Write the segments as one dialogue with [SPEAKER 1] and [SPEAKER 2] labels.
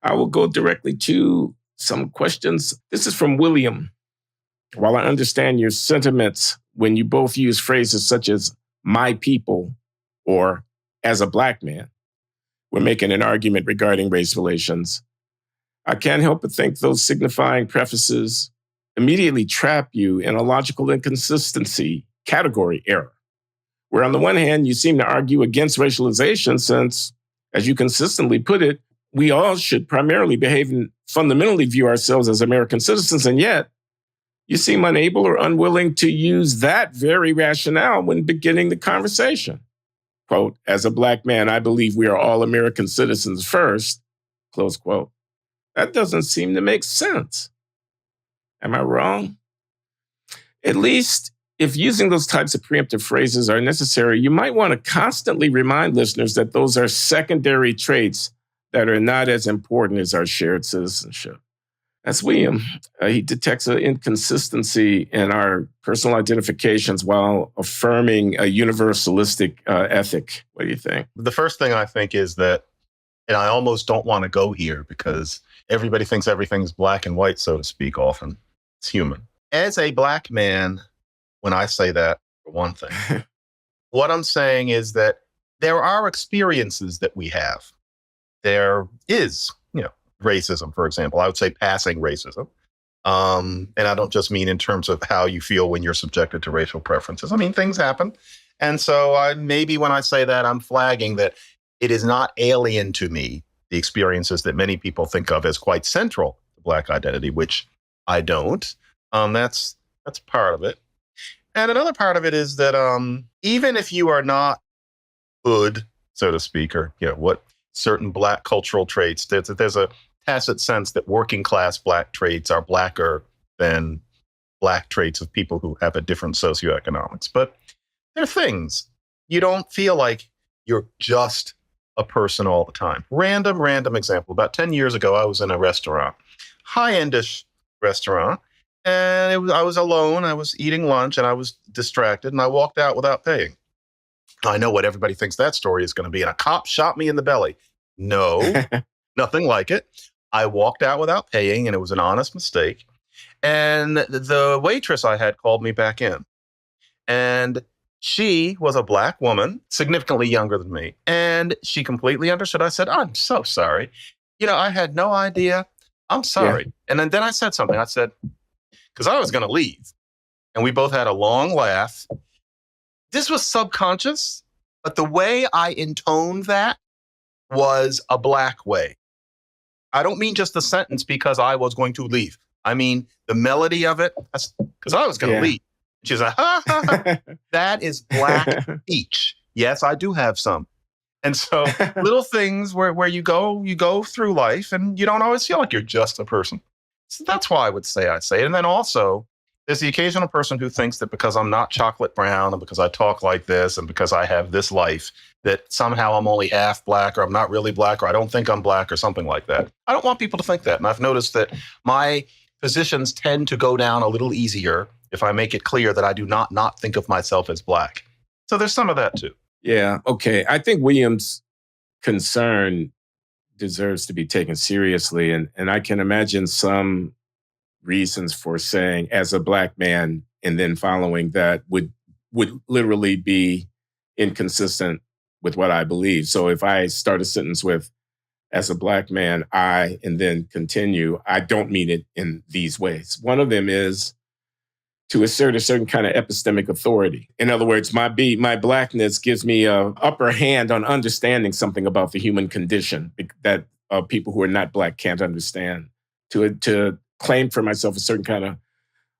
[SPEAKER 1] I will go directly to some questions. This is from William. While I understand your sentiments when you both use phrases such as my people or as a black man, we're making an argument regarding race relations. I can't help but think those signifying prefaces immediately trap you in a logical inconsistency category error, where on the one hand, you seem to argue against racialization since, as you consistently put it, we all should primarily behave and fundamentally view ourselves as American citizens, and yet you seem unable or unwilling to use that very rationale when beginning the conversation. Quote, as a black man, I believe we are all American citizens first, close quote. That doesn't seem to make sense. Am I wrong? At least if using those types of preemptive phrases are necessary, you might want to constantly remind listeners that those are secondary traits that are not as important as our shared citizenship. That's William. He detects an inconsistency in our personal identifications while affirming a universalistic ethic. What do you think?
[SPEAKER 2] The first thing I think is that, and I almost don't want to go here because everybody thinks everything's black and white, so to speak, often. It's human. As a black man, when I say that, for one thing, what I'm saying is that there are experiences that we have. There is, racism, for example. I would say passing racism. And I don't just mean in terms of how you feel when you're subjected to racial preferences. I mean, things happen. And so maybe when I say that, I'm flagging that it is not alien to me, the experiences that many people think of as quite central to Black identity, which I don't. That's part of it. And another part of it is that even if you are not hood, so to speak, or what certain Black cultural traits, there's a tacit sense that working class Black traits are Blacker than Black traits of people who have a different socioeconomics. But they're things. You don't feel like you're just a person all the time. Random example. About 10 years ago, I was in a restaurant, high-endish restaurant, and I was alone. I was eating lunch, and I was distracted, and I walked out without paying. I know what everybody thinks that story is going to be, and a cop shot me in the belly. No, nothing like it. I walked out without paying, and it was an honest mistake. And the waitress I had called me back in. And she was a Black woman, significantly younger than me. And she completely understood. I said, I'm so sorry. I had no idea. I'm sorry. Yeah. And then I said something. I said, because I was going to leave. And we both had a long laugh. This was subconscious, but the way I intoned that was a Black way. I don't mean just the sentence because I was going to leave. I mean the melody of it, because I was going to leave. She's like, ha, ha, ha. That is Black speech. Yes, I do have some. And so little things where you go through life and you don't always feel like you're just a person. So that's why I say it. And then also, there's the occasional person who thinks that because I'm not chocolate brown and because I talk like this and because I have this life, that somehow I'm only half Black or I'm not really Black or I don't think I'm Black or something like that. I don't want people to think that. And I've noticed that my positions tend to go down a little easier if I make it clear that I do not think of myself as Black. So there's some of that too.
[SPEAKER 1] Yeah, okay. I think William's concern deserves to be taken seriously. And I can imagine some reasons for saying as a Black man and then following that would literally be inconsistent with what I believe. So if I start a sentence with as a Black man, and then continue, I don't mean it in these ways. One of them is to assert a certain kind of epistemic authority. In other words, my Blackness gives me an upper hand on understanding something about the human condition that people who are not Black can't understand. To claim for myself a certain kind of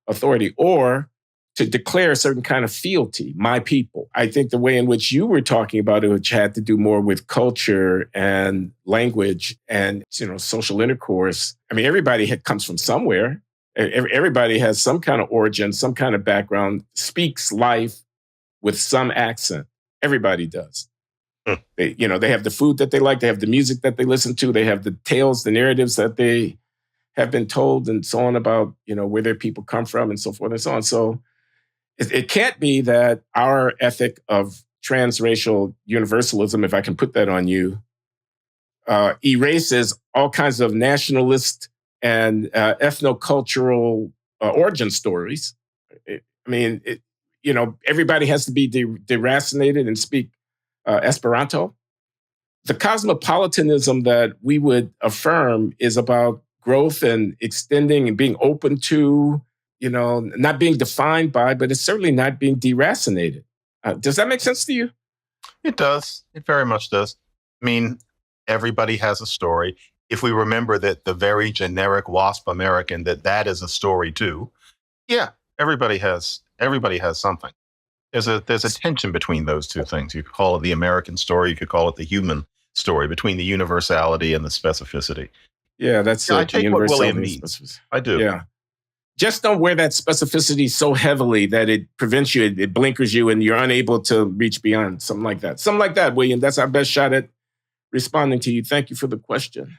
[SPEAKER 1] authority, or to declare a certain kind of fealty, my people. I think the way in which you were talking about it, which had to do more with culture and language and social intercourse. I mean, everybody comes from somewhere. Everybody has some kind of origin, some kind of background, speaks life with some accent. Everybody does. They have the food that they like. They have the music that they listen to. They have the tales, the narratives that they have been told and so on about, where their people come from and so forth and so on. So it can't be that our ethic of transracial universalism, if I can put that on you, erases all kinds of nationalist and ethnocultural origin stories. Everybody has to be deracinated and speak Esperanto. The cosmopolitanism that we would affirm is about growth and extending and being open to, not being defined by, but it's certainly not being deracinated. Does that make sense to you?
[SPEAKER 2] It does. It very much does. I mean, everybody has a story. If we remember that the very generic WASP American, that is a story too. Yeah, everybody has something. There's a tension between those two things. You could call it the American story. You could call it the human story, between the universality and the specificity.
[SPEAKER 1] Yeah, that's
[SPEAKER 2] I take what William means. I do.
[SPEAKER 1] Yeah. Just don't wear that specificity so heavily that it prevents you, it blinkers you, and you're unable to reach beyond. Something like that, William. That's our best shot at responding to you. Thank you for the question.